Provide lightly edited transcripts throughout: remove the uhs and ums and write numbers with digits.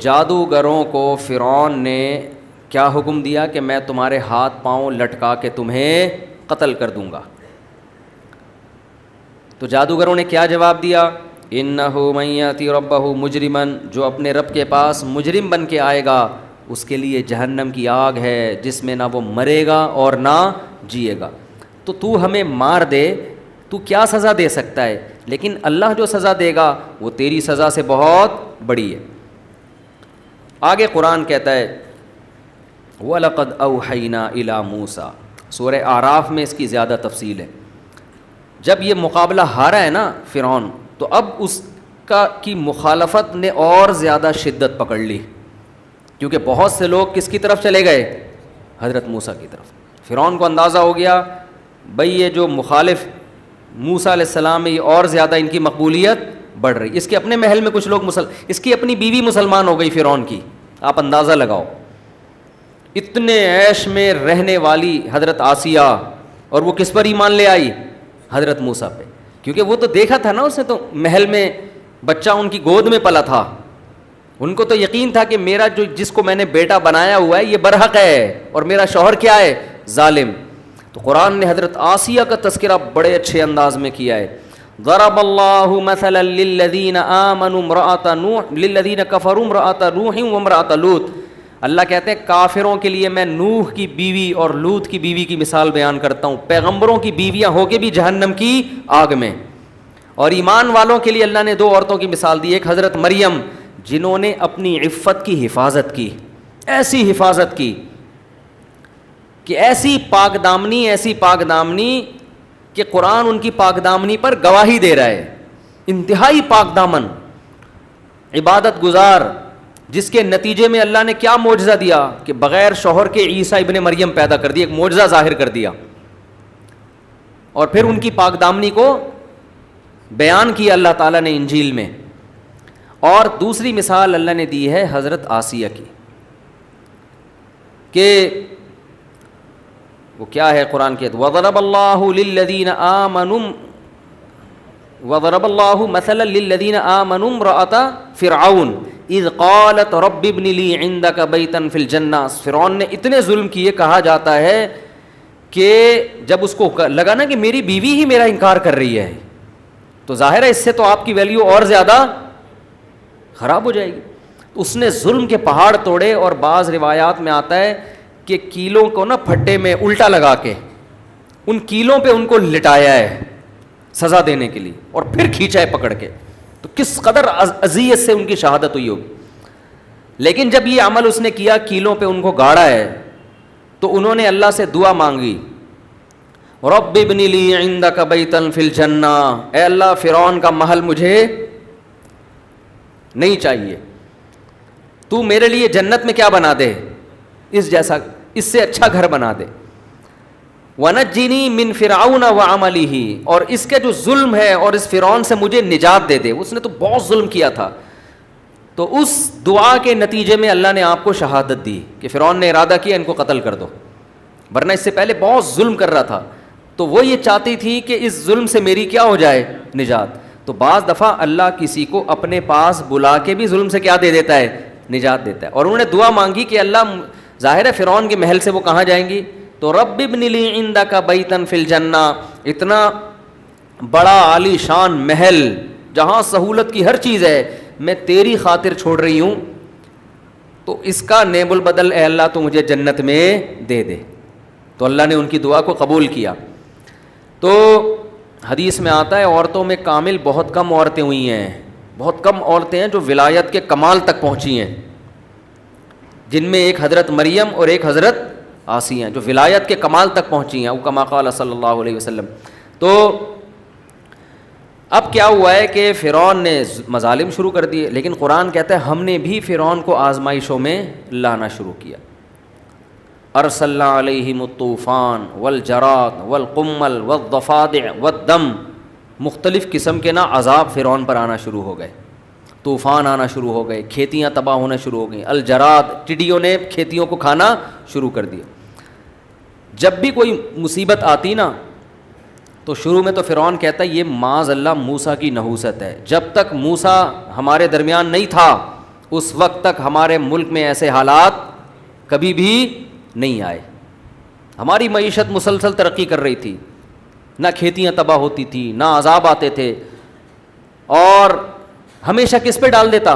جادوگروں کو فرعون نے کیا حکم دیا کہ میں تمہارے ہاتھ پاؤں لٹکا کے تمہیں قتل کر دوں گا. تو جادوگروں نے کیا جواب دیا؟ انہ من یاتی ربہ مجرما، جو اپنے رب کے پاس مجرم بن کے آئے گا اس کے لیے جہنم کی آگ ہے جس میں نہ وہ مرے گا اور نہ جیے گا. تو ہمیں مار دے، تو کیا سزا دے سکتا ہے؟ لیکن اللہ جو سزا دے گا وہ تیری سزا سے بہت بڑی ہے. آگے قرآن کہتا ہے وَلَقَدْ أَوْحَيْنَا إِلَى مُوسَىٰ، سورہ اعراف میں اس کی زیادہ تفصیل ہے. جب یہ مقابلہ ہارا ہے نا فرعون، تو اب اس کی مخالفت نے اور زیادہ شدت پکڑ لی، کیونکہ بہت سے لوگ کس کی طرف چلے گئے؟ حضرت موسیٰ کی طرف. فرعون کو اندازہ ہو گیا بھئی یہ جو مخالف موسیٰ علیہ السلام ہے یہ اور زیادہ ان کی مقبولیت بڑھ رہی. اس کے اپنے محل میں کچھ لوگ اس کی اپنی بیوی مسلمان ہو گئی فرعون کی. آپ اندازہ لگاؤ، اتنے عیش میں رہنے والی حضرت آسیہ، اور وہ کس پر ایمان لے آئی؟ حضرت موسیٰ پہ. کیونکہ وہ تو دیکھا تھا نا اس نے، تو محل میں بچہ ان کی گود میں پلا تھا، ان کو تو یقین تھا کہ میرا جس کو میں نے بیٹا بنایا ہوا ہے یہ برحق ہے، اور میرا شوہر کیا ہے؟ ظالم. تو قرآن نے حضرت آسیہ کا تذکرہ بڑے اچھے انداز میں کیا ہے. ضرب اللہ مثلا للذین آمنوا امرأۃ نوح للذین کفروا امرأۃ نوح وامرأۃ لوط. اللہ کہتے ہیں کافروں کے لیے میں نوح کی بیوی اور لوط کی بیوی کی مثال بیان کرتا ہوں. پیغمبروں کی بیویاں ہو کے بھی جہنم کی آگ میں. اور ایمان والوں کے لیے اللہ نے دو عورتوں کی مثال دی. ایک حضرت مریم جنہوں نے اپنی عفت کی حفاظت کی، ایسی حفاظت کی کہ ایسی پاک دامنی کہ قرآن ان کی پاک دامنی پر گواہی دے رہا ہے. انتہائی پاک دامن، عبادت گزار، جس کے نتیجے میں اللہ نے کیا معجزہ دیا کہ بغیر شوہر کے عیسیٰ ابن مریم پیدا کر دیا، ایک معجزہ ظاہر کر دیا. اور پھر ان کی پاک دامنی کو بیان کیا اللہ تعالیٰ نے انجیل میں. اور دوسری مثال اللہ نے دی ہے حضرت آسیہ کی، کہ وہ کیا ہے قرآن کے وَضَرَبَ اللَّهُ لِلَّذِينَ آمَنُوا وَضَرَبَ اللَّهُ مَثَلًا لِلَّذِينَ آمَنُوا امْرَأَةَ فِرْعَوْنَ اِذْ قَالَتْ رَبِّ ابْنِ لِي عِندَكَ بَيْتًا فِي الْجَنَّةِ. فرعون نے اتنے ظلم کیے، کہا جاتا ہے کہ جب اس کو لگا نا کہ میری بیوی ہی میرا انکار کر رہی ہے، تو ظاہر ہے اس سے تو آپ کی ویلیو اور زیادہ خراب ہو جائے گی. اس نے ظلم کے پہاڑ توڑے. اور بعض روایات میں آتا ہے کہ کیلوں کو نا پھٹے میں الٹا لگا کے ان کیلوں پہ ان کو لٹایا ہے سزا دینے کے لیے، اور پھر کھینچا ہے پکڑ کے. تو کس قدر اذیت سے ان کی شہادت ہوئی ہوگی. لیکن جب یہ عمل اس نے کیا، کیلوں پہ ان کو گاڑا ہے، تو انہوں نے اللہ سے دعا مانگی رب ابن لی عندک بیتا فی الجنہ، اے اللہ فرعون کا محل مجھے نہیں چاہیے، تو میرے لیے جنت میں کیا بنا دے، اس جیسا، اس سے اچھا گھر بنا دے. وَنَجِّنِي مِن فِرْعَوْنَ وَعَمَلِهِ، اور اس کے جو ظلم ہے اور اس فرعون سے مجھے نجات دے دے. اس نے تو بہت ظلم کیا تھا. تو اس دعا کے نتیجے میں اللہ نے آپ کو شہادت دی کہ فرعون نے ارادہ کیا ان کو قتل کر دو، ورنہ اس سے پہلے بہت ظلم کر رہا تھا. تو وہ یہ چاہتی تھی کہ اس ظلم سے میری کیا ہو جائے، نجات. تو بعض دفعہ اللہ کسی کو اپنے پاس بلا کے بھی ظلم سے کیا دے دیتا ہے، نجات دیتا ہے. اور انہوں نے دعا مانگی کہ اللہ، ظاہر ہے فرعون کے محل سے وہ کہاں جائیں گی، تو رب ابن لی عندک بیتا فی الجنہ، اتنا بڑا عالی شان محل جہاں سہولت کی ہر چیز ہے میں تیری خاطر چھوڑ رہی ہوں، تو اس کا نیب البدل اے اللہ تو مجھے جنت میں دے دے. تو اللہ نے ان کی دعا کو قبول کیا. تو حدیث میں آتا ہے عورتوں میں کامل بہت کم عورتیں ہوئی ہیں، بہت کم عورتیں ہیں جو ولایت کے کمال تک پہنچی ہیں، جن میں ایک حضرت مریم اور ایک حضرت آسیہ ہیں جو ولایت کے کمال تک پہنچی ہیں، او کما قال صلی اللہ علیہ وسلم. تو اب کیا ہوا ہے کہ فرعون نے مظالم شروع کر دیے، لیکن قرآن کہتا ہے ہم نے بھی فرعون کو آزمائشوں میں لانا شروع کیا. ارسلنا علیہم الطوفان والجراد والقمل والضفادع والدم، مختلف قسم کے عذاب فرعون پر آنا شروع ہو گئے. طوفان آنا شروع ہو گئے، کھیتیاں تباہ ہونا شروع ہو گئیں. الجراد، ٹڈیوں نے کھیتیوں کو کھانا شروع کر دیا. جب بھی کوئی مصیبت آتی نا تو شروع میں تو فرعون کہتا ہے یہ معاذ اللہ موسیٰ کی نحوست ہے. جب تک موسیٰ ہمارے درمیان نہیں تھا اس وقت تک ہمارے ملک میں ایسے حالات کبھی بھی نہیں آئے. ہماری معیشت مسلسل ترقی کر رہی تھی, نہ کھیتیاں تباہ ہوتی تھی, نہ عذاب آتے تھے, اور ہمیشہ کس پہ ڈال دیتا؟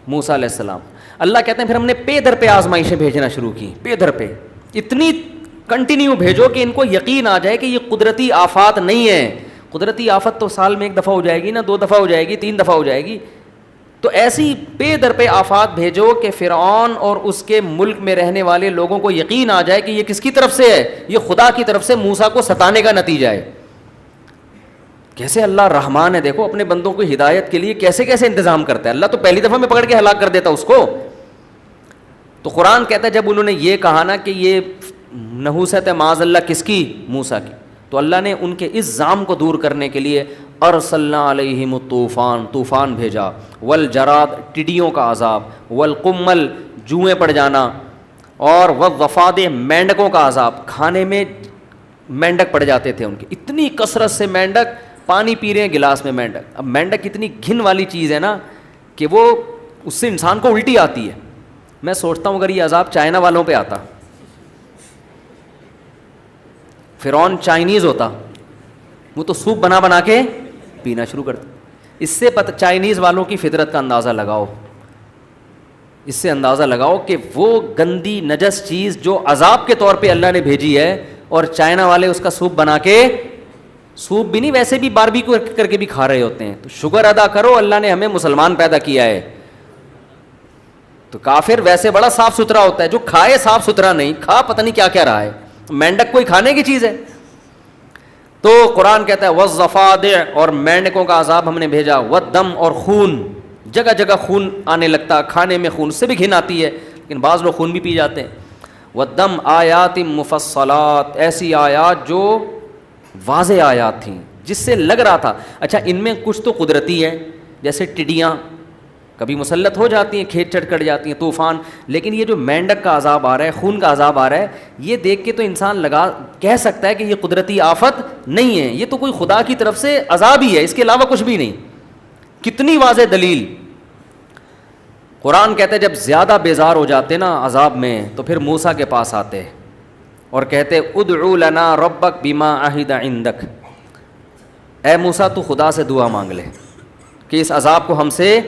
موسیٰ علیہ السلام. اللہ کہتے ہیں پھر ہم نے پے در پہ آزمائشیں بھیجنا شروع کی, پے در پہ اتنی کنٹینیو بھیجو کہ ان کو یقین آ جائے کہ یہ قدرتی آفات نہیں ہے. قدرتی آفت تو سال میں 1 دفعہ ہو جائے گی, نہ 2 دفعہ ہو جائے گی, 3 دفعہ ہو جائے گی. تو ایسی پے در پہ آفات بھیجو کہ فرعون اور اس کے ملک میں رہنے والے لوگوں کو یقین آ جائے کہ یہ کس کی طرف سے ہے, یہ خدا کی طرف سے موسیٰ کو ستانے کا نتیجہ ہے. کیسے اللہ رحمان ہے, دیکھو اپنے بندوں کو ہدایت کے لیے کیسے کیسے انتظام کرتا ہے. اللہ تو پہلی دفعہ میں پکڑ کے ہلاک کر دیتا اس کو. تو قرآن کہتا ہے جب انہوں نے یہ کہا نا کہ یہ نحوست ہے معاذ اللہ کس کی؟ موسیٰ کی, تو اللہ نے ان کے اس ظام کو دور کرنے کے لیے ارسلنا علیہم الطوفان, طوفان بھیجا, والجراد ٹڈیوں کا عذاب, والقمل جوئیں پڑ جانا, اور والضفادع مینڈکوں کا عذاب. کھانے میں مینڈک پڑ جاتے تھے ان کے, اتنی کثرت سے مینڈک, پانی پی رہے ہیں گلاس میں مینڈک. اب مینڈک اتنی گھن والی چیز ہے نا کہ وہ اس سے انسان کو الٹی آتی ہے. میں سوچتا ہوں اگر یہ عذاب چائنا والوں پہ آتا, فرعون چائنیز ہوتا, وہ تو سوپ بنا بنا کے پینا شروع کرتا. اس سے پتہ چائنیز والوں کی فطرت کا اندازہ لگاؤ, اس سے اندازہ لگاؤ کہ وہ گندی نجس چیز جو عذاب کے طور پہ اللہ نے بھیجی ہے, اور چائنا والے اس کا سوپ بنا کے, سوپ بھی نہیں ویسے بھی باربیکیو کر کے بھی کھا رہے ہوتے ہیں. تو شکر ادا کرو اللہ نے ہمیں مسلمان پیدا کیا ہے. تو کافر ویسے بڑا صاف ستھرا ہوتا ہے, جو کھائے صاف ستھرا نہیں, کھا پتہ نہیں کیا کیا رہا ہے. مینڈک کوئی کھانے کی چیز ہے؟ تو قرآن کہتا ہے والضفادع, اور مینڈکوں کا عذاب ہم نے بھیجا, والدم, اور خون, جگہ جگہ خون آنے لگتا, کھانے میں خون, اس سے بھی گھن آتی ہے لیکن بعض لوگ خون بھی پی جاتے ہیں. والدم آیات مفصلات, ایسی آیات جو واضح آیات تھیں جس سے لگ رہا تھا اچھا ان میں کچھ تو قدرتی ہے, جیسے ٹڈیاں کبھی مسلط ہو جاتی ہیں, کھیت چٹ کٹ جاتی ہیں, طوفان. لیکن یہ جو مینڈک کا عذاب آ رہا ہے, خون کا عذاب آ رہا ہے, یہ دیکھ کے تو انسان کہہ سکتا ہے کہ یہ قدرتی آفت نہیں ہے, یہ تو کوئی خدا کی طرف سے عذاب ہی ہے, اس کے علاوہ کچھ بھی نہیں. کتنی واضح دلیل. قرآن کہتے ہیں جب زیادہ بیزار ہو جاتے نا عذاب میں, تو پھر موسیٰ کے پاس آتے اور کہتے ادعو لنا ربک بما عہد عندک, اے موسیٰ تو خدا سے دعا مانگ لے کہ اس عذاب کو ہم سے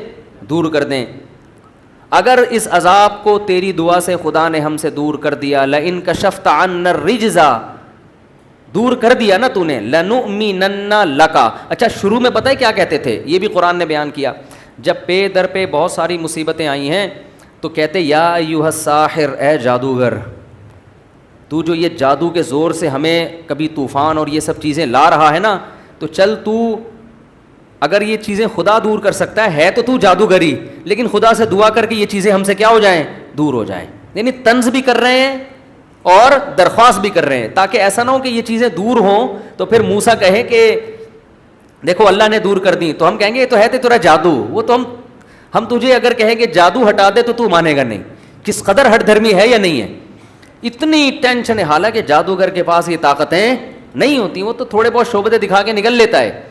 دور کر دیں. اگر اس عذاب کو تیری دعا سے خدا نے ہم سے دور کر دیا, لئن کشفت عنا الرجز, دور کر دیا نا تو نے, لنؤمنن لک. اچھا شروع میں پتہ ہے کیا کہتے تھے, یہ بھی قرآن نے بیان کیا. جب پے در پہ بہت ساری مصیبتیں آئی ہیں تو کہتے یا ایھا الساحر, اے جادوگر, تو جو یہ جادو کے زور سے ہمیں کبھی طوفان اور یہ سب چیزیں لا رہا ہے نا, تو چل تو اگر یہ چیزیں خدا دور کر سکتا ہے تو جادوگری, لیکن خدا سے دعا کر کے یہ چیزیں ہم سے کیا ہو جائیں, دور ہو جائیں. یعنی طنز بھی کر رہے ہیں اور درخواست بھی کر رہے ہیں, تاکہ ایسا نہ ہو کہ یہ چیزیں دور ہوں تو پھر موسیٰ کہے کہ دیکھو اللہ نے دور کر دی, تو ہم کہیں گے یہ تو ہے تیرا جادو. وہ تو ہم تجھے اگر کہیں کہ جادو ہٹا دے تو مانے گا نہیں. کس قدر ہٹ دھرمی ہے یا نہیں ہے, اتنی ٹینشن ہے. حالانکہ جادوگر کے پاس یہ طاقتیں نہیں ہوتی, وہ تو تھوڑے بہت شعبدے دکھا کے نکل لیتا ہے.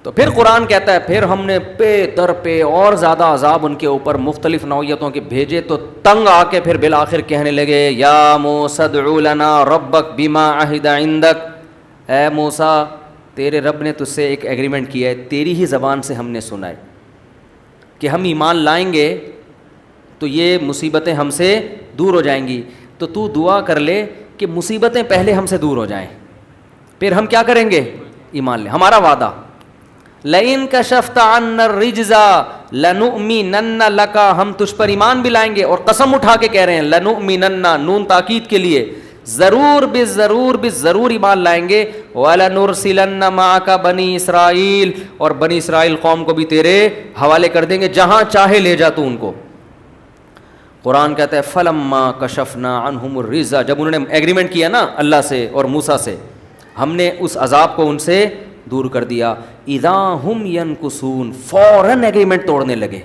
تو پھر قرآن کہتا ہے پھر ہم نے پے در پہ اور زیادہ عذاب ان کے اوپر مختلف نوعیتوں کے بھیجے, تو تنگ آ کے پھر بالآخر کہنے لگے یا موسیٰ ادع لنا ربک بما عہد عندک, اے موسیٰ تیرے رب نے تجھ سے ایک ایگریمنٹ کیا ہے, تیری ہی زبان سے ہم نے سنا ہے کہ ہم ایمان لائیں گے تو یہ مصیبتیں ہم سے دور ہو جائیں گی. تو تو دعا کر لے کہ مصیبتیں پہلے ہم سے دور ہو جائیں, پھر ہم کیا کریں گے, ایمان لیں. ہمارا وعدہ لئن کشفت عنا الرجز لنؤمنن لک, ہم تجھ پر ایمان بھی لائیں گے. اور قسم اٹھا کے کہہ رہے ہیں لنؤمنن, نون تاکید کے لیے, ضرور ضرور ایمان لائیں گے. وَلَنُرْسِلَنَّ مَعَكَ بَنِي اسرائیل, اور بنی اسرائیل قوم کو بھی تیرے حوالے کر دیں گے, جہاں چاہے لے جا تو ان کو. قرآن کہتا ہے فَلَمَّا كَشَفْنَا عَنْهُمُ الرِّجْزَ, جب انہوں نے ایگریمنٹ کیا نا اللہ سے اور موسیٰ سے, ہم نے اس عذاب کو ان سے دور کر دیا. اذا ہم ینکثون, فوراً ایگریمنٹ توڑنے لگے.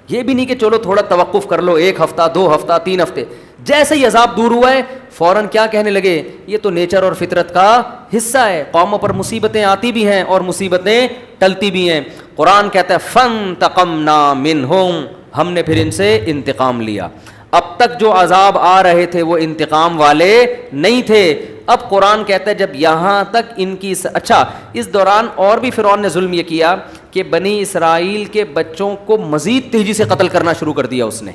یہ بھی نہیں کہ چلو تھوڑا توقف کر لو, 1 ہفتہ 2 ہفتہ 3 ہفتے, جیسے ہی عذاب دور ہوا ہے فوراً کیا کہنے لگے, یہ تو نیچر اور فطرت کا حصہ ہے, قوموں پر مصیبتیں آتی بھی ہیں اور مصیبتیں ٹلتی بھی ہیں. قرآن کہتا ہے فانتقمنا منہم، ہم نے پھر ان سے انتقام لیا. اب تک جو عذاب آ رہے تھے وہ انتقام والے نہیں تھے. اب قرآن کہتا ہے جب یہاں تک ان کی اچھا اس دوران اور بھی فرعون نے ظلم یہ کیا کہ بنی اسرائیل کے بچوں کو مزید تیزی سے قتل کرنا شروع کر دیا اس نے.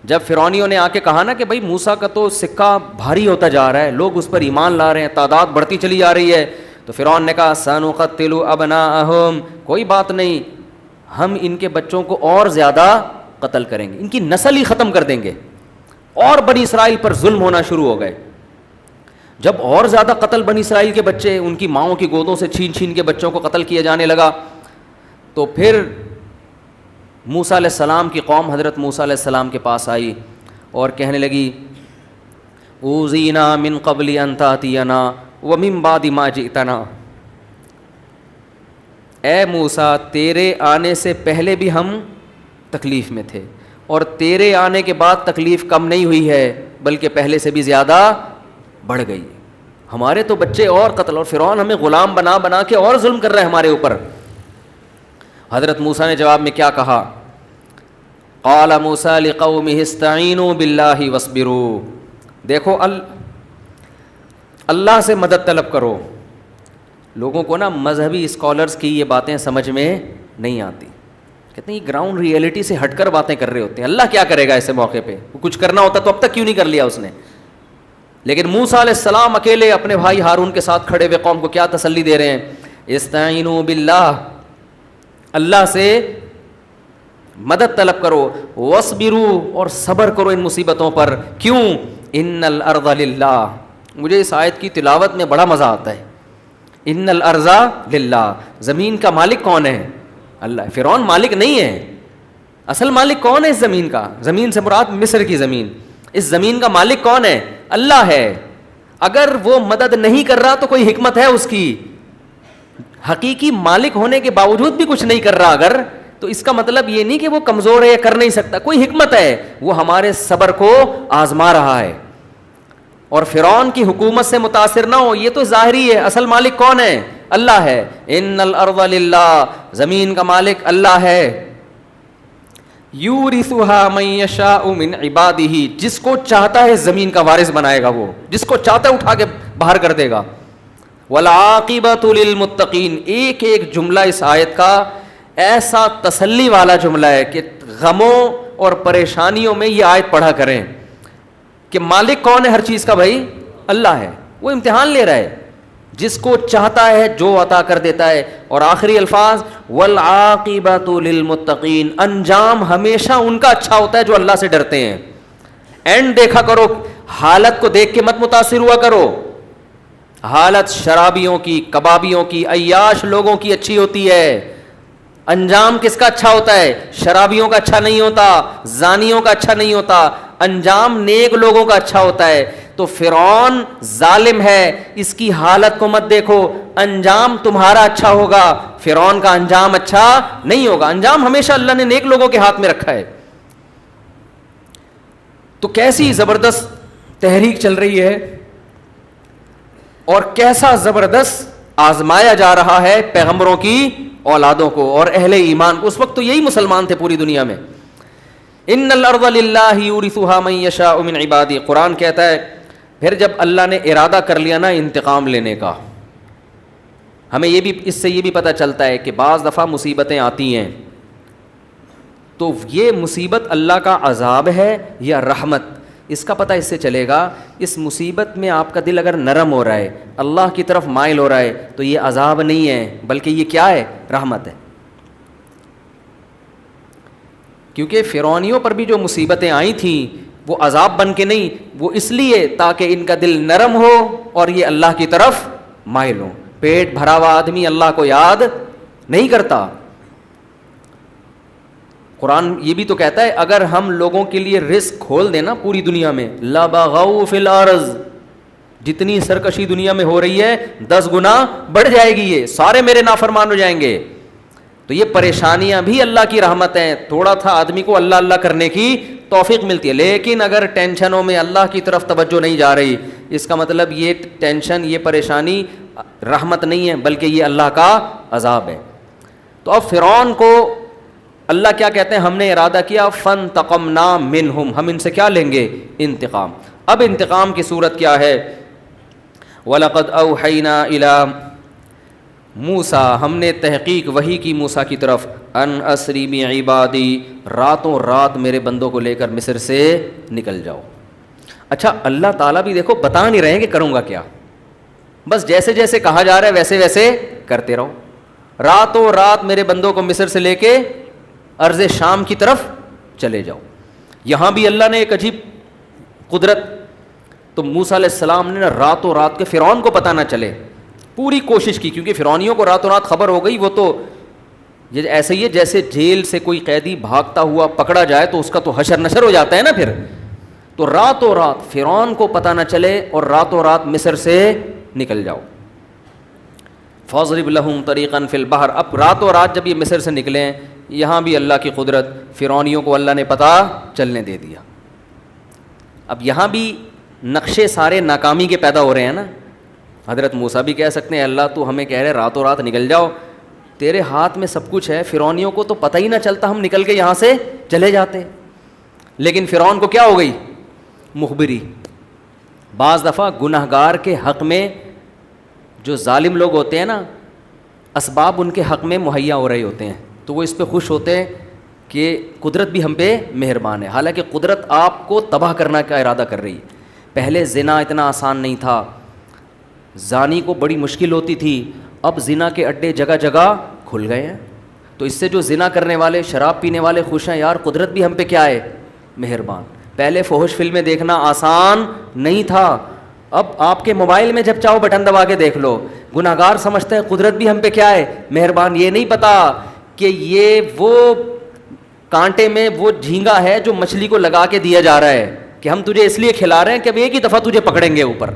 جب فرعونیوں نے آ کے کہا نا کہ بھائی موسیٰ کا تو سکہ بھاری ہوتا جا رہا ہے, لوگ اس پر ایمان لا رہے ہیں, تعداد بڑھتی چلی جا رہی ہے, تو فرعون نے کہا سنقتل ابناءہم, کوئی بات نہیں, ہم ان کے بچوں کو اور زیادہ قتل کریں گے, ان کی نسل ہی ختم کر دیں گے. اور بنی اسرائیل پر ظلم ہونا شروع ہو گئے. جب اور زیادہ قتل بنی اسرائیل کے بچے ان کی ماؤں کی گودوں سے چھین چھین کے بچوں کو قتل کیا جانے لگا, تو پھر موسیٰ علیہ السلام کی قوم حضرت موسیٰ علیہ السلام کے پاس آئی اور کہنے لگی اوذینا من قبل ان تأتینا ومن بعد ما جئتنا, اے موسیٰ تیرے آنے سے پہلے بھی ہم تکلیف میں تھے اور تیرے آنے کے بعد تکلیف کم نہیں ہوئی ہے بلکہ پہلے سے بھی زیادہ بڑھ گئی. ہمارے تو بچے اور قتل, اور فرعون ہمیں غلام بنا بنا کے اور ظلم کر رہا ہے ہمارے اوپر. حضرت موسیٰ نے جواب میں کیا کہا, قال موسیٰ لقومہ استعینوا باللہ واصبروا, دیکھو اللہ سے مدد طلب کرو. لوگوں کو نا مذہبی اسکالرز کی یہ باتیں سمجھ میں نہیں آتی, کہتے ہیں یہ گراؤنڈ ریئلٹی سے ہٹ کر باتیں کر رہے ہوتے ہیں. اللہ کیا کرے گا ایسے موقع پہ, کچھ کرنا ہوتا تو اب تک کیوں نہیں کر لیا اس نے. لیکن موسیٰ علیہ السلام اکیلے اپنے بھائی ہارون کے ساتھ کھڑے ہوئے قوم کو کیا تسلی دے رہے ہیں, استعینوا باللہ, اللہ سے مدد طلب کرو, واصبروا, اور صبر کرو ان مصیبتوں پر. کیوں, ان الارض للہ, مجھے اس آیت کی تلاوت میں بڑا مزہ آتا ہے. ان الارض للہ, زمین کا مالک کون ہے؟ اللہ. فرعون مالک نہیں ہے, اصل مالک کون ہے اس زمین کا؟ زمین سے مراد مصر کی زمین. اس زمین کا مالک کون ہے؟ اللہ ہے. اگر وہ مدد نہیں کر رہا تو کوئی حکمت ہے اس کی. حقیقی مالک ہونے کے باوجود بھی کچھ نہیں کر رہا اگر, تو اس کا مطلب یہ نہیں کہ وہ کمزور ہے یا کر نہیں سکتا, کوئی حکمت ہے, وہ ہمارے صبر کو آزما رہا ہے. اور فرعون کی حکومت سے متاثر نہ ہو, یہ تو ظاہری ہے, اصل مالک کون ہے؟ اللہ ہے. ان الارض للہ, زمین کا مالک اللہ ہے. یورثها من یشاء من عبادہ, جس کو چاہتا ہے زمین کا وارث بنائے گا, وہ جس کو چاہتا ہے اٹھا کے باہر کر دے گا. والعاقبۃ للمتقین, ایک ایک جملہ اس آیت کا ایسا تسلی والا جملہ ہے کہ غموں اور پریشانیوں میں یہ آیت پڑھا کریں کہ مالک کون ہے ہر چیز کا؟ بھائی اللہ ہے. وہ امتحان لے رہا ہے, جس کو چاہتا ہے جو عطا کر دیتا ہے. اور آخری الفاظ والعاقبۃ للمتقین, انجام ہمیشہ ان کا اچھا ہوتا ہے جو اللہ سے ڈرتے ہیں. اینڈ دیکھا کرو, حالت کو دیکھ کے مت متاثر ہوا کرو. حالت شرابیوں کی, کبابیوں کی, عیاش لوگوں کی اچھی ہوتی ہے, انجام کس کا اچھا ہوتا ہے؟ شرابیوں کا اچھا نہیں ہوتا, زانیوں کا اچھا نہیں ہوتا, انجام نیک لوگوں کا اچھا ہوتا ہے. تو فرعون ظالم ہے, اس کی حالت کو مت دیکھو, انجام تمہارا اچھا ہوگا, فرعون کا انجام اچھا نہیں ہوگا. انجام ہمیشہ اللہ نے نیک لوگوں کے ہاتھ میں رکھا ہے. تو کیسی زبردست تحریک چل رہی ہے اور کیسا زبردست آزمایا جا رہا ہے پیغمبروں کی اولادوں کو اور اہل ایمان کو. اس وقت تو یہی مسلمان تھے پوری دنیا میں. ان الارض للہ یورثها من یشاء من عبادہ, قرآن کہتا ہے پھر جب اللہ نے ارادہ کر لیا نا انتقام لینے کا, ہمیں یہ بھی اس سے یہ بھی پتہ چلتا ہے کہ بعض دفعہ مصیبتیں آتی ہیں تو یہ مصیبت اللہ کا عذاب ہے یا رحمت, اس کا پتہ اس سے چلے گا. اس مصیبت میں آپ کا دل اگر نرم ہو رہا ہے, اللہ کی طرف مائل ہو رہا ہے, تو یہ عذاب نہیں ہے بلکہ یہ کیا ہے؟ رحمت ہے. کیونکہ فرعونیوں پر بھی جو مصیبتیں آئی تھیں وہ عذاب بن کے نہیں, وہ اس لیے تاکہ ان کا دل نرم ہو اور یہ اللہ کی طرف مائل ہو. پیٹ بھرا ہوا آدمی اللہ کو یاد نہیں کرتا. قرآن یہ بھی تو کہتا ہے اگر ہم لوگوں کے لیے رزق کھول دیں نا پوری دنیا میں, لبغوا فی الارض, جتنی سرکشی دنیا میں ہو رہی ہے 10 گنا بڑھ جائے گی, یہ سارے میرے نافرمان ہو جائیں گے. تو یہ پریشانیاں بھی اللہ کی رحمت ہیں, تھوڑا تھا آدمی کو اللہ اللہ کرنے کی توفیق ملتی ہے. لیکن اگر ٹینشنوں میں اللہ کی طرف توجہ نہیں جا رہی, اس کا مطلب یہ ٹینشن, یہ پریشانی رحمت نہیں ہے بلکہ یہ اللہ کا عذاب ہے. تو اب فرعون کو اللہ کیا کہتے ہیں, ہم نے ارادہ کیا فانتقمنا منہم, ہم ان سے کیا لیں گے, انتقام. اب انتقام کی صورت کیا ہے, وَلَقَدْ أَوْحَيْنَا إِلَىٰ موسیٰ, ہم نے تحقیق وحی کی موسیٰ کی طرف, ان اسری بعبادی, راتوں رات میرے بندوں کو لے کر مصر سے نکل جاؤ. اچھا اللہ تعالیٰ بھی دیکھو بتا نہیں رہے ہیں کہ کروں گا کیا, بس جیسے جیسے کہا جا رہا ہے ویسے ویسے کرتے رہو. راتوں رات میرے بندوں کو مصر سے لے کے ارض شام کی طرف چلے جاؤ. یہاں بھی اللہ نے ایک عجیب قدرت, تو موسیٰ علیہ السلام نے راتوں رات کے فرعون کو پتہ نہ چلے پوری کوشش کی, کیونکہ فرعونیوں کو راتوں رات خبر ہو گئی. وہ تو یہ ایسے ہی ہے جیسے جیل سے کوئی قیدی بھاگتا ہوا پکڑا جائے تو اس کا تو حشر نشر ہو جاتا ہے نا پھر. تو راتوں رات فرعون کو پتہ نہ چلے اور راتوں رات مصر سے نکل جاؤ. فَاضْرِبْ لَهُمْ طَرِيقًا فِي الْبَحْرِ, اب راتوں رات جب یہ مصر سے نکلیں, یہاں بھی اللہ کی قدرت, فرعونیوں کو اللہ نے پتہ چلنے دے دیا. اب یہاں بھی نقشے سارے ناکامی کے پیدا ہو رہے ہیں نا. حضرت موسیٰ بھی کہہ سکتے ہیں اللہ تو ہمیں کہہ رہے راتوں رات نکل جاؤ, تیرے ہاتھ میں سب کچھ ہے, فرعونیوں کو تو پتہ ہی نہ چلتا, ہم نکل کے یہاں سے چلے جاتے. لیکن فرعون کو کیا ہو گئی, مخبری. بعض دفعہ گنہگار کے حق میں جو ظالم لوگ ہوتے ہیں نا, اسباب ان کے حق میں مہیا ہو رہے ہوتے ہیں, تو وہ اس پہ خوش ہوتے ہیں کہ قدرت بھی ہم پہ مہربان ہے. حالانکہ قدرت آپ کو تباہ کرنا کا ارادہ کر رہی ہے. پہلے زنا اتنا آسان نہیں تھا, زانی کو بڑی مشکل ہوتی تھی, اب زنا کے اڈے جگہ جگہ کھل گئے ہیں. تو اس سے جو زنا کرنے والے, شراب پینے والے خوش ہیں, یار قدرت بھی ہم پہ کیا ہے, مہربان. پہلے فحش فلمیں دیکھنا آسان نہیں تھا, اب آپ کے موبائل میں جب چاہو بٹن دبا کے دیکھ لو. گناہگار سمجھتے ہیں قدرت بھی ہم پہ کیا ہے, مہربان. یہ نہیں پتا کہ یہ وہ کانٹے میں وہ جھینگا ہے جو مچھلی کو لگا کے دیا جا رہا ہے کہ ہم تجھے اس لیے کھلا رہے ہیں کہ اب ایک ہی دفعہ تجھے پکڑیں گے اوپر.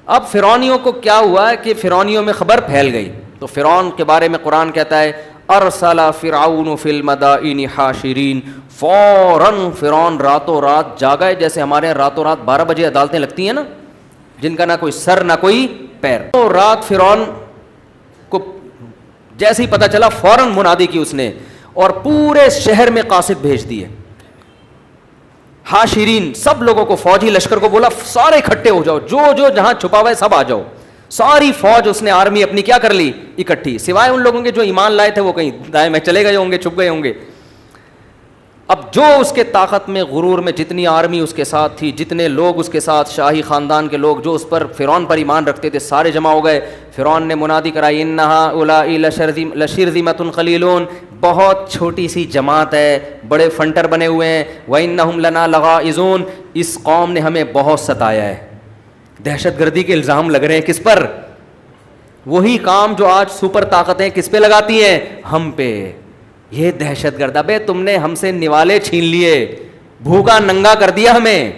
اب فرعونیوں کو کیا ہوا ہے کہ فرعونیوں میں خبر پھیل گئی. تو فرعون کے بارے میں قرآن کہتا ہے ارسل فرعون فی المدائن حاشرین, فوراً فرعون راتوں رات جاگا ہے. جیسے ہمارے یہاں راتوں رات 12 بجے عدالتیں لگتی ہیں نا, جن کا نہ کوئی سر نہ کوئی پیر. تو رات فرعون کو جیسے ہی پتہ چلا فوراً منادی کی اس نے, اور پورے شہر میں قاصد بھیج دیے. حاشرین, سب لوگوں کو, فوجی لشکر کو بولا سارے اکٹھے ہو جاؤ, جو جو جہاں چھپا ہوا ہے سب آ جاؤ. ساری فوج اس نے آرمی اپنی کیا کر لی, اکٹھی, سوائے ان لوگوں کے جو ایمان لائے تھے وہ کہیں دائیں میں چلے گئے ہوں گے, چھپ گئے ہوں گے. اب جو اس کے طاقت میں, غرور میں, جتنی آرمی اس کے ساتھ تھی, جتنے لوگ اس کے ساتھ, شاہی خاندان کے لوگ جو اس پر فرعون پر ایمان رکھتے تھے, سارے جمع ہو گئے. فرعون نے منادی کرائی ان هؤلاء لشرذمة قلیلون, بہت چھوٹی سی جماعت ہے, بڑے فنٹر بنے ہوئے ہیں. وَإِنَّهُمْ لَنَا لَغَائِظُونَ, اس قوم نے ہمیں بہت ستایا ہے. دہشت گردی کے الزام لگ رہے ہیں کس پر, وہی کام جو آج سپر طاقتیں کس پہ لگاتی ہیں, ہم پہ. یہ دہشت گرد, ابے تم نے ہم سے نوالے چھین لیے, بھوکا ننگا کر دیا ہمیں,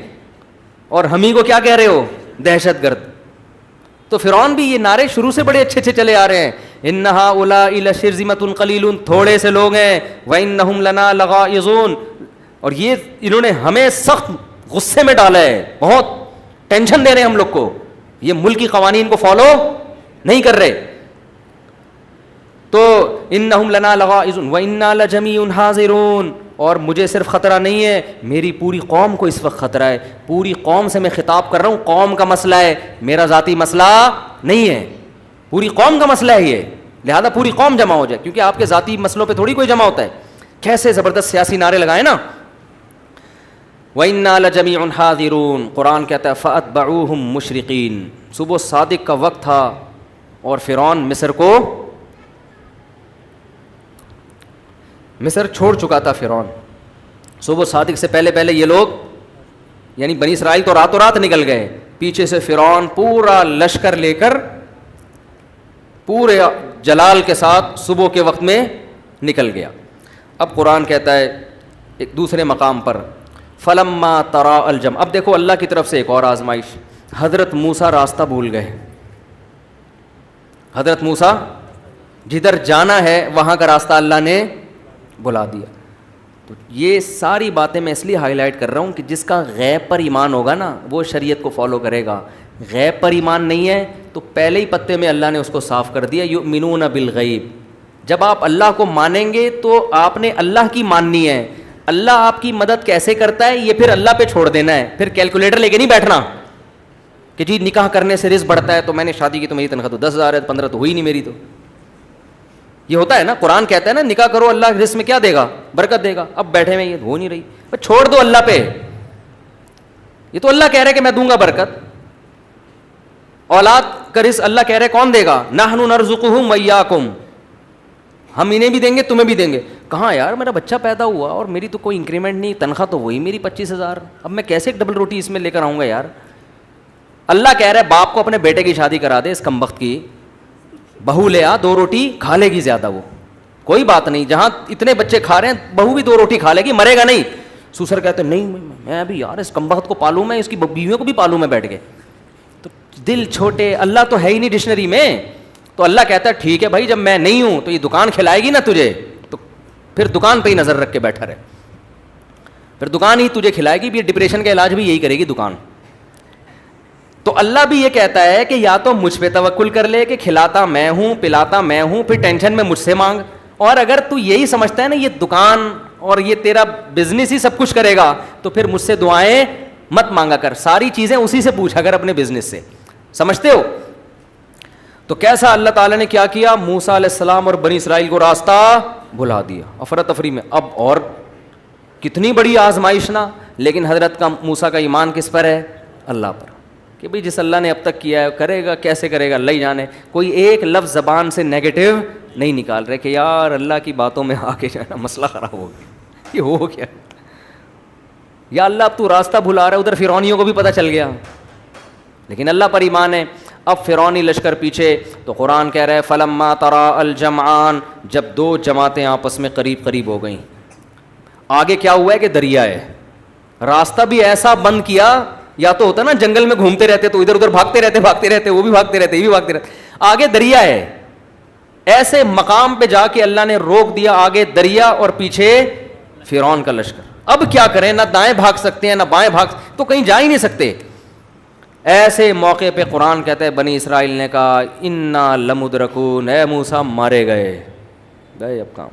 اور ہم ہی کو کیا کہہ رہے ہو, دہشت گرد. تو فرعون بھی یہ نعرے شروع سے بڑے اچھے چلے آ رہے ہیں, ان هؤلاء لشرذمة قلیلون, تھوڑے سے لوگ ہیں, وانہم لنا لغائظون, اور یہ انہوں نے ہمیں سخت غصے میں ڈالا ہے, بہت ٹینشن دے رہے ہیں ہم لوگ کو, یہ ملکی قوانین کو فالو نہیں کر رہے. تو انہم لنا لغائظون وانا لجمیع حاضرون, اور مجھے صرف خطرہ نہیں ہے, میری پوری قوم کو اس وقت خطرہ ہے. پوری قوم سے میں خطاب کر رہا ہوں, قوم کا مسئلہ ہے, میرا ذاتی مسئلہ نہیں ہے, پوری قوم کا مسئلہ ہے یہ, لہذا پوری قوم جمع ہو جائے, کیونکہ آپ کے ذاتی مسئلوں پہ تھوڑی کوئی جمع ہوتا ہے. کیسے زبردست سیاسی نعرے لگائے نا. وَإِنَّا لَجَمِيعٌ حَاذِرُونَ, قرآن کہتا ہے فَأَتْبَعُوهُمْ مُشْرِقِينَ, صبح صادق کا وقت تھا اور فرعون مصر چھوڑ چکا تھا. فرعون صبح صادق سے پہلے یہ لوگ یعنی بنی اسرائیل تو راتوں رات نکل گئے, پیچھے سے فرعون پورا لشکر لے کر پورے جلال کے ساتھ صبح کے وقت میں نکل گیا. اب قرآن کہتا ہے ایک دوسرے مقام پر فلما ترا الجم, اب دیکھو اللہ کی طرف سے ایک اور آزمائش. حضرت موسیٰ راستہ بھول گئے. حضرت موسیٰ جدھر جانا ہے وہاں کا راستہ اللہ نے بلا دیا. تو یہ ساری باتیں میں اس لیے ہائی لائٹ کر رہا ہوں کہ جس کا غیب پر ایمان ہوگا نا وہ شریعت کو فالو کرے گا. غیب پر ایمان نہیں ہے تو پہلے ہی پتے میں اللہ نے اس کو صاف کر دیا, یؤمنون بالغیب, جب آپ اللہ کو مانیں گے تو آپ نے اللہ کی ماننی ہے. اللہ آپ کی مدد کیسے کرتا ہے یہ پھر اللہ پہ چھوڑ دینا ہے. پھر کیلکولیٹر لے کے نہیں بیٹھنا کہ جی نکاح کرنے سے رزق بڑھتا ہے, تو میں نے شادی کی تو میری تنخواہ تو 10,000 ہے, 15 تو ہوئی نہیں میری. تو یہ ہوتا ہے نا, قرآن کہتا ہے نا نکاح کرو اللہ رزق میں کیا دے گا, برکت دے گا. اب بیٹھے ہوئے یہ ہو نہیں رہی, چھوڑ دو اللہ پہ. یہ تو اللہ کہہ رہے کہ میں دوں گا برکت. اولاد کا رزق اللہ کہہ رہے کون دے گا, نحن نرزقہم وایاکم, ہم انہیں بھی دیں گے تمہیں بھی دیں گے. کہاں یار, میرا بچہ پیدا ہوا اور میری تو کوئی انکریمنٹ نہیں, تنخواہ تو وہی میری 25,000, اب میں کیسے ایک ڈبل روٹی اس میں لے کر آؤں گا یار. اللہ کہہ رہا ہے باپ کو اپنے بیٹے کی شادی کرا دے, اس کمبخت کی بہو لے آ, 2 روٹی کھا لے گی زیادہ, وہ کوئی بات نہیں, جہاں اتنے بچے کھا رہے ہیں بہو بھی 2 روٹی کھا لے گی, مرے گا نہیں. سسر کہتے ہیں نہیں میں ابھی یار اس کمبخت کو پالوں, میں اس کی بیویوں کو بھی پالوں میں بیٹھ کے. تو دل چھوٹے, اللہ تو ہے ہی نہیں ڈکشنری میں. تو اللہ کہتا ہے ٹھیک ہے بھائی, جب میں نہیں ہوں تو یہ دکان کھلائے گی نا تجھے, تو پھر دکان پہ ہی نظر رکھ کے بیٹھا رہے, پھر دکان ہی تجھے کھلائے گی. یہ ڈپریشن کا علاج بھی یہی کرے گی دکان. تو اللہ بھی یہ کہتا ہے کہ یا تو مجھ پہ توکل کر لے کہ کھلاتا میں ہوں پلاتا میں ہوں, پھر ٹینشن میں مجھ سے مانگ. اور اگر تو یہی سمجھتا ہے نا یہ دکان اور یہ تیرا بزنس ہی سب کچھ کرے گا, تو پھر مجھ سے دعائیں مت مانگا کر, ساری چیزیں اسی سے پوچھا کر اپنے بزنس سے. سمجھتے ہو؟ تو کیسا اللہ تعالیٰ نے کیا کیا, موسیٰ علیہ السلام اور بنی اسرائیل کو راستہ بھلا دیا افراتفری میں. اب اور کتنی بڑی آزمائش نا, لیکن حضرت کا موسیٰ کا ایمان کس پر ہے, اللہ پر, کہ بھئی جس اللہ نے اب تک کیا ہے کرے گا, کیسے کرے گا اللہ ہی جانے. کوئی ایک لفظ زبان سے نیگیٹو نہیں نکال رہے کہ یار اللہ کی باتوں میں آ کے جو ہے نا مسئلہ خراب ہو گیا, یہ ہو گیا, یا اللہ اب تو راستہ بھلا رہا ہے. ادھر فرعونیوں کو بھی پتہ چل گیا, لیکن اللہ پر ایمان ہے. اب فرعونی لشکر پیچھے, تو قرآن کہہ رہا ہے فلما ترا الجمعان, جب 2 جماعتیں آپس میں قریب قریب ہو گئیں. آگے کیا ہوا ہے کہ دریا ہے, راستہ بھی ایسا بند کیا, یا تو ہوتا نا جنگل میں گھومتے رہتے تو ادھر ادھر بھاگتے رہتے, وہ بھی بھاگتے رہتے, یہ بھی بھاگتے رہتے, آگے دریا ہے. ایسے مقام پہ جا کے اللہ نے روک دیا, آگے دریا اور پیچھے فرعون کا لشکر. اب کیا کریں, نہ دائیں بھاگ سکتے ہیں نہ بائیں بھاگ, تو کہیں جا ہی نہیں سکتے. ایسے موقع پہ قرآن کہتا ہے بنی اسرائیل نے کہا انا لمدرکون, اے موسیٰ مارے گئے. اب کام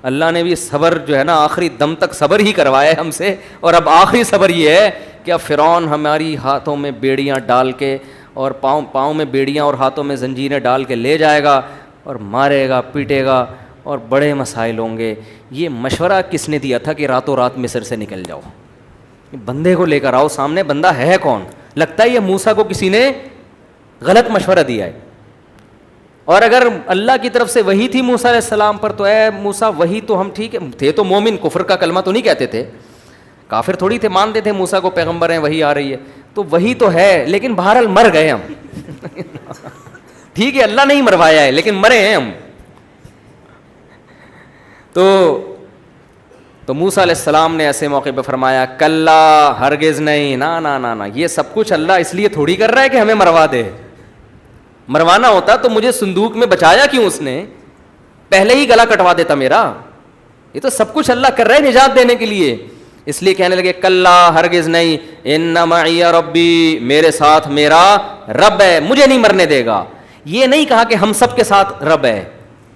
اللہ نے بھی صبر جو ہے نا آخری دم تک صبر ہی کروایا ہے ہم سے, اور اب آخری صبر یہ ہے کہ اب فرعون ہماری ہاتھوں میں بیڑیاں ڈال کے اور پاؤں میں بیڑیاں اور ہاتھوں میں زنجیریں ڈال کے لے جائے گا اور مارے گا پیٹے گا, اور بڑے مسائل ہوں گے. یہ مشورہ کس نے دیا تھا کہ راتوں رات مصر سے نکل جاؤ, بندے کو لے کر آؤ, سامنے بندہ ہے کون؟ لگتا ہے یہ موسیٰ کو کسی نے غلط مشورہ دیا ہے. اور اگر اللہ کی طرف سے وحی تھی موسیٰ علیہ السلام پر, تو اے موسیٰ وحی تو ہم ٹھیک ہے تھے, تو مومن, کفر کا کلمہ تو نہیں کہتے تھے, کافر تھوڑی تھے, مانتے تھے موسیٰ کو پیغمبر ہیں, وحی آ رہی ہے, تو وحی تو ہے, لیکن بہرحال مر گئے ہم. ٹھیک ہے اللہ نہیں مروایا ہے لیکن مرے ہیں ہم. تو موسیٰ علیہ السلام نے ایسے موقع پہ فرمایا کلا, ہرگز نہیں, نا نا نا نا, یہ سب کچھ اللہ اس لیے تھوڑی کر رہا ہے کہ ہمیں مروا دے. مروانا ہوتا تو مجھے صندوق میں بچایا کیوں اس نے, پہلے ہی گلا کٹوا دیتا میرا. یہ تو سب کچھ اللہ کر رہا ہے نجات دینے کے لیے. اس لیے کہنے لگے کلا, ہرگز نہیں, ان معی ربی, میرے ساتھ میرا رب ہے, مجھے نہیں مرنے دے گا. یہ نہیں کہا کہ ہم سب کے ساتھ رب ہے,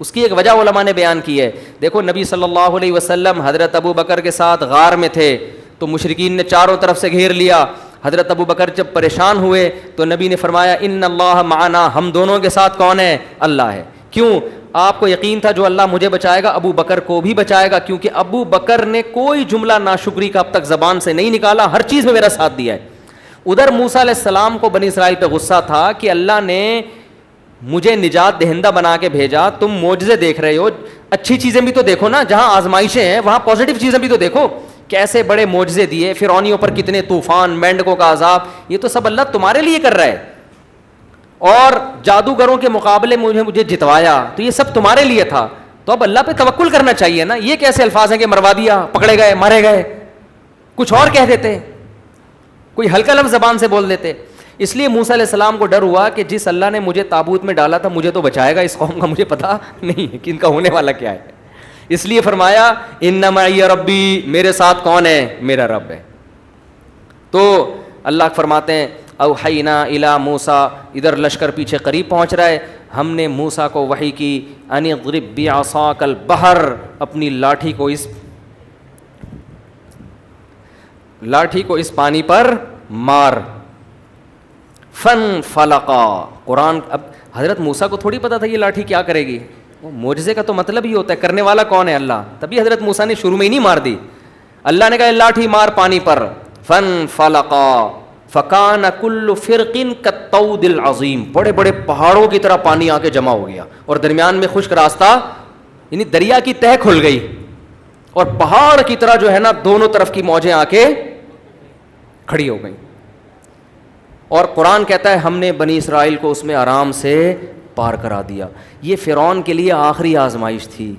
اس کی ایک وجہ علماء نے بیان کی ہے. دیکھو نبی صلی اللہ علیہ وسلم حضرت ابو بکر کے ساتھ غار میں تھے, تو مشرکین نے چاروں طرف سے گھیر لیا. حضرت ابو بکر جب پریشان ہوئے تو نبی نے فرمایا ان اللہ معنا, ہم دونوں کے ساتھ کون ہے, اللہ ہے. کیوں؟ آپ کو یقین تھا جو اللہ مجھے بچائے گا ابو بکر کو بھی بچائے گا, کیونکہ ابو بکر نے کوئی جملہ ناشکری کا اب تک زبان سے نہیں نکالا, ہر چیز میں میرا ساتھ دیا ہے. ادھر موسیٰ علیہ السلام کو بنی اسرائیل پہ غصہ تھا کہ اللہ نے مجھے نجات دہندہ بنا کے بھیجا, تم معجزے دیکھ رہے ہو, اچھی چیزیں بھی تو دیکھو نا, جہاں آزمائشیں ہیں وہاں پازیٹیو چیزیں بھی تو دیکھو. کیسے بڑے معجزے دیے, فرعونیوں پر کتنے طوفان, مینڈکوں کا عذاب, یہ تو سب اللہ تمہارے لیے کر رہا ہے. اور جادوگروں کے مقابلے مجھے جتوایا, تو یہ سب تمہارے لیے تھا. تو اب اللہ پہ توکل کرنا چاہیے نا. یہ کیسے الفاظ ہیں کہ مروا دیا, پکڑے گئے, مارے گئے, کچھ اور کہہ دیتے, کوئی ہلکا لفظ زبان سے بول دیتے. اس لیے موسیٰ علیہ السلام کو ڈر ہوا کہ جس اللہ نے مجھے تابوت میں ڈالا تھا مجھے تو بچائے گا, اس قوم کا مجھے پتا نہیں ہے کہ ان کا ہونے والا کیا ہے. اس لیے فرمایا ان معی ربی, میرے ساتھ کون ہے, میرا رب ہے. تو اللہ فرماتے ہیں اوحینا الی موسیٰ، ادھر لشکر پیچھے قریب پہنچ رہا ہے، ہم نے موسیٰ کو وحی کی، ان اضرب بعصاک البحر، اپنی لاٹھی کو اس پانی پر مار، فانفلقا، قرآن اب حضرت موسیٰ کو تھوڑی پتا تھا یہ لاٹھی کیا کرے گی، وہ معجزے کا تو مطلب ہی ہوتا ہے کرنے والا کون ہے اللہ، تبھی حضرت موسیٰ نے شروع میں ہی نہیں مار دی، اللہ نے کہا لاٹھی مار پانی پر، فانفلقا فکان کل فرق کالطود العظیم، بڑے بڑے پہاڑوں کی طرح پانی آ کے جمع ہو گیا، اور درمیان میں خشک راستہ، یعنی دریا کی تہ کھل گئی، اور پہاڑ کی طرح جو ہے نا دونوں طرف کی موجیں آ کے کھڑی ہو گئیں، اور قرآن کہتا ہے ہم نے بنی اسرائیل کو اس میں آرام سے پار کرا دیا۔ یہ فرعون کے لیے آخری آزمائش تھی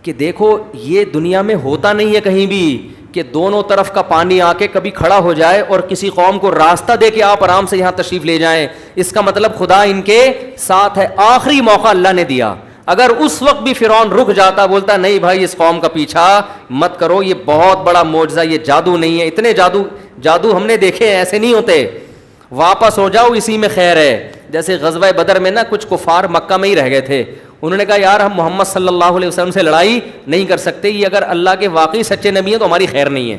کہ دیکھو یہ دنیا میں ہوتا نہیں ہے کہیں بھی کہ دونوں طرف کا پانی آ کے کبھی کھڑا ہو جائے اور کسی قوم کو راستہ دے کے آپ آرام سے یہاں تشریف لے جائیں، اس کا مطلب خدا ان کے ساتھ ہے، آخری موقع اللہ نے دیا۔ اگر اس وقت بھی فرعون رک جاتا، بولتا نہیں بھائی اس قوم کا پیچھا مت کرو، یہ بہت بڑا معجزہ، یہ جادو نہیں ہے، اتنے جادو ہم نے دیکھے ہیں، ایسے نہیں ہوتے، واپس ہو جاؤ اسی میں خیر ہے۔ جیسے غزوہ بدر میں نا کچھ کفار مکہ میں ہی رہ گئے تھے، انہوں نے کہا یار ہم محمد صلی اللہ علیہ وسلم سے لڑائی نہیں کر سکتے، یہ اگر اللہ کے واقعی سچے نبی ہیں تو ہماری خیر نہیں ہے۔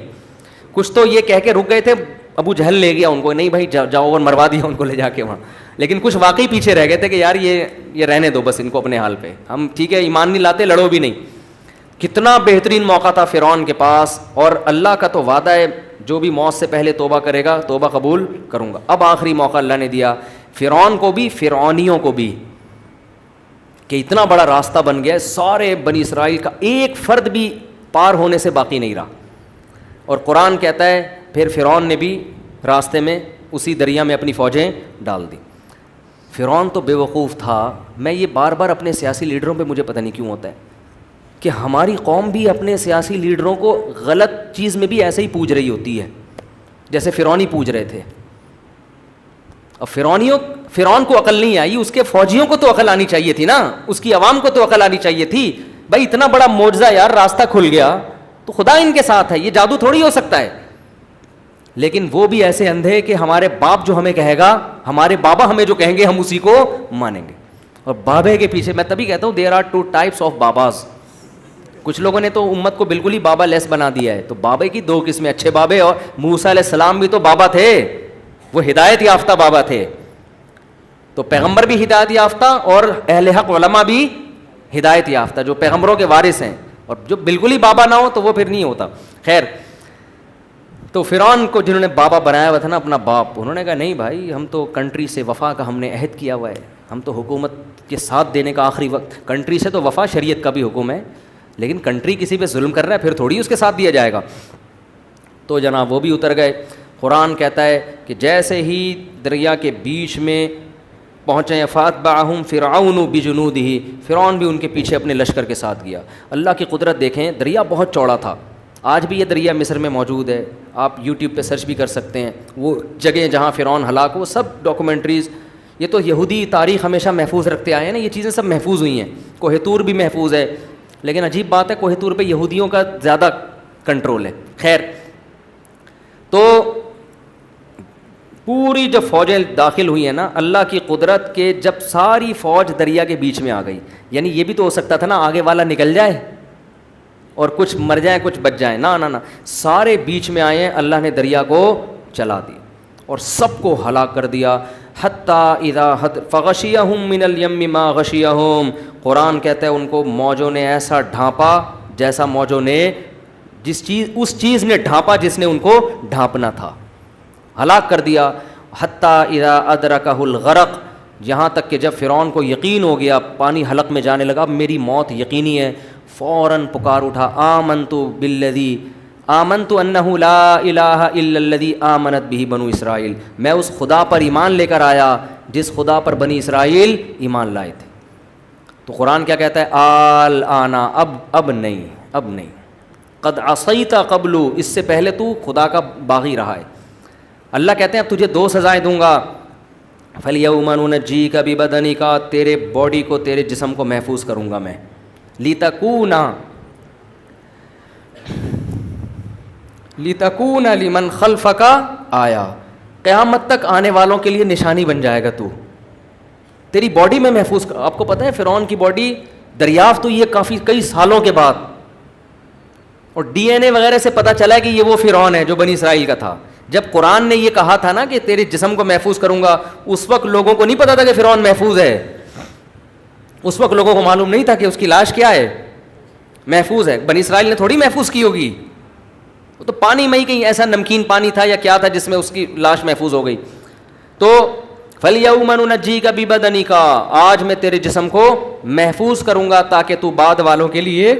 کچھ تو یہ کہہ کے رک گئے تھے، ابو جہل لے گیا ان کو، نہیں بھائی جاؤ، اور مروا دیا ان کو لے جا کے وہاں، لیکن کچھ واقعی پیچھے رہ گئے تھے کہ یار یہ رہنے دو بس ان کو اپنے حال پہ، ہم ٹھیک ہے ایمان نہیں لاتے، لڑو بھی نہیں۔ کتنا بہترین موقع تھا فرعون کے پاس، اور اللہ کا تو وعدہ ہے جو بھی موت سے پہلے توبہ کرے گا توبہ قبول کروں گا۔ اب آخری موقع اللہ نے دیا فرعون کو بھی، فرعونیوں کو بھی، کہ اتنا بڑا راستہ بن گیا، سارے بنی اسرائیل کا ایک فرد بھی پار ہونے سے باقی نہیں رہا، اور قرآن کہتا ہے پھر فرعون نے بھی راستے میں اسی دریا میں اپنی فوجیں ڈال دی۔ فرعون تو بے وقوف تھا، میں یہ بار بار اپنے سیاسی لیڈروں پہ مجھے پتہ نہیں کیوں ہوتا ہے کہ ہماری قوم بھی اپنے سیاسی لیڈروں کو غلط چیز میں بھی ایسے ہی پوج رہی ہوتی ہے جیسے فرعونی پوج رہے تھے۔ اور فرعون کو عقل نہیں آئی، اس کے فوجیوں کو تو عقل آنی چاہیے تھی نا، اس کی عوام کو تو عقل آنی چاہیے تھی، بھائی اتنا بڑا معجزہ یار، راستہ کھل گیا تو خدا ان کے ساتھ ہے، یہ جادو تھوڑی ہو سکتا ہے۔ لیکن وہ بھی ایسے اندھے کہ ہمارے باپ جو ہمیں کہے گا، ہمارے بابا ہمیں جو کہیں گے ہم اسی کو مانیں گے۔ اور بابے کے پیچھے، میں تبھی کہتا ہوں there are two types of babas, کچھ لوگوں نے تو امت کو بالکل ہی بابا لیس بنا دیا ہے، تو بابے کی دو قسمیں، اچھے بابے، اور موسیٰ علیہ السلام بھی تو بابا تھے، وہ ہدایت یافتہ بابا تھے، تو پیغمبر بھی ہدایت یافتہ اور اہل حق علماء بھی ہدایت یافتہ جو پیغمبروں کے وارث ہیں، اور جو بالکل ہی بابا نہ ہو تو وہ پھر نہیں ہوتا۔ خیر، تو فرعون کو جنہوں نے بابا بنایا ہوا تھا نا اپنا باپ، انہوں نے کہا نہیں بھائی ہم تو کنٹری سے وفا کا ہم نے عہد کیا ہوا ہے، ہم تو حکومت کے ساتھ دینے کا آخری وقت، کنٹری سے تو وفا شریعت کا بھی حکم ہے، لیکن کنٹری کسی پہ ظلم کر رہا ہے پھر تھوڑی اس کے ساتھ دیا جائے گا۔ تو جناب وہ بھی اتر گئے۔ قرآن کہتا ہے کہ جیسے ہی دریا کے بیچ میں پہنچے، فاتبعہم فرعون بجنودہ، فرعون بھی ان کے پیچھے اپنے لشکر کے ساتھ گیا۔ اللہ کی قدرت دیکھیں، دریا بہت چوڑا تھا، آج بھی یہ دریا مصر میں موجود ہے، آپ یوٹیوب پہ سرچ بھی کر سکتے ہیں، وہ جگہیں جہاں فرعون ہلاک ہو، سب ڈاکومنٹریز، یہ تو یہودی تاریخ ہمیشہ محفوظ رکھتے آئے ہیں نا، یہ چیزیں سب محفوظ ہوئی ہیں، کوہ طور بھی محفوظ ہے، لیکن عجیب بات ہے کوہ طور پہ یہودیوں کا زیادہ کنٹرول ہے۔ خیر، تو پوری جب فوجیں داخل ہوئی ہیں نا، اللہ کی قدرت کے جب ساری فوج دریا کے بیچ میں آ گئی، یعنی یہ بھی تو ہو سکتا تھا نا آگے والا نکل جائے اور کچھ مر جائیں کچھ بچ جائیں، نہ سارے بیچ میں آئے ہیں، اللہ نے دریا کو چلا دیا اور سب کو ہلاک کر دیا۔ حتیٰ اذا فغشیہم من الیم ما غشیہم، قرآن کہتا ہے ان کو موجوں نے ایسا ڈھانپا جیسا موجوں نے اس چیز نے ڈھانپا جس نے ان کو ڈھانپنا تھا، ہلاک کر دیا۔ حتیٰ اذا ادرکہ الغرق، یہاں تک کہ جب فرعون کو یقین ہو گیا، پانی حلق میں جانے لگا، میری موت یقینی ہے، فوراً پکار اٹھا، آمنت انہ لا الہ الا الذی آمنت بہ بنو اسرائیل، میں اس خدا پر ایمان لے کر آیا جس خدا پر بنی اسرائیل ایمان لائے تھے۔ تو قرآن کیا کہتا ہے؟ آنا، اب نہیں، قد عصیت قبل، اس سے پہلے تو خدا کا باغی رہا ہے۔ اللہ کہتے ہیں اب تجھے دو سزائیں دوں گا، فَالْيَوْمَ نُنَجِّيكَ بِبَدَنِكَ، تیرے باڈی کو، تیرے جسم کو محفوظ کروں گا میں، لِتَكُونَ لِمَنْ خَلْفَكَ آیا، قیامت تک آنے والوں کے لیے نشانی بن جائے گا تو. تیری باڈی میں محفوظ. آپ کو پتہ ہے فرعون کی باڈی دریافت ہوئی ہے کئی سالوں کے بعد, اور ڈی این اے وغیرہ سے پتہ چلا ہے کہ یہ وہ فرعون ہے جو بنی اسرائیل کا تھا. جب قرآن نے یہ کہا تھا نا کہ تیرے جسم کو محفوظ کروں گا, اس وقت لوگوں کو نہیں پتا تھا کہ فرعون محفوظ ہے. اس وقت لوگوں کو معلوم نہیں تھا کہ اس کی لاش کیا ہے, محفوظ ہے. بنی اسرائیل نے تھوڑی محفوظ کی ہوگی, وہ تو پانی میں ہی کہیں ایسا نمکین پانی تھا یا کیا تھا جس میں اس کی لاش محفوظ ہو گئی. تو فَالْيَوْمَ نُنَجِّيكَ بِبَدَنِكَ, آج میں تیرے جسم کو محفوظ کروں گا تاکہ تو بعد والوں کے لیے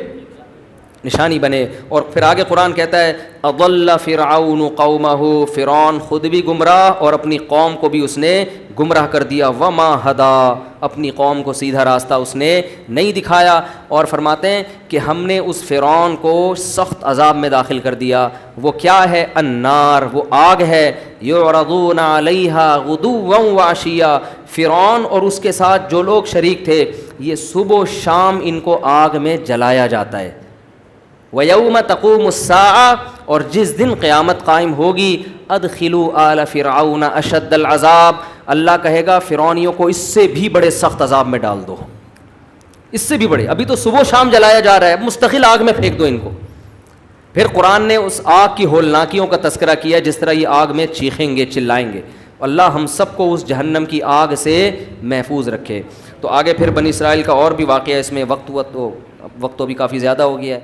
نشانی بنے. اور پھر آگے قرآن کہتا ہے اضل فرعون قومہ, فرعون خود بھی گمراہ اور اپنی قوم کو بھی اس نے گمراہ کر دیا. وما ہدا, اپنی قوم کو سیدھا راستہ اس نے نہیں دکھایا. اور فرماتے ہیں کہ ہم نے اس فرعون کو سخت عذاب میں داخل کر دیا. وہ کیا ہے؟ النار, وہ آگ ہے. یعرضون علیہا غدوا وعشیا, فرعون اور اس کے ساتھ جو لوگ شریک تھے یہ صبح و شام ان کو آگ میں جلایا جاتا ہے. وَيَوْمَ تَقُومُ السَّاعَةُ, اور جس دن قیامت قائم ہوگی, أَدْخِلُوا آلَ فِرْعَوْنَ أَشَدَّ الْعَذَابِ, اللہ کہے گا فرعونیوں کو اس سے بھی بڑے سخت عذاب میں ڈال دو, اس سے بھی بڑے. ابھی تو صبح و شام جلایا جا رہا ہے, مستقل آگ میں پھینک دو ان کو. پھر قرآن نے اس آگ کی ہولناکیوں کا تذکرہ کیا, جس طرح یہ آگ میں چیخیں گے, چلائیں گے. اللہ ہم سب کو اس جہنم کی آگ سے محفوظ رکھے. تو آگے پھر بنی اسرائیل کا اور بھی واقعہ, اس میں وقت تو بھی کافی زیادہ ہو گیا ہے.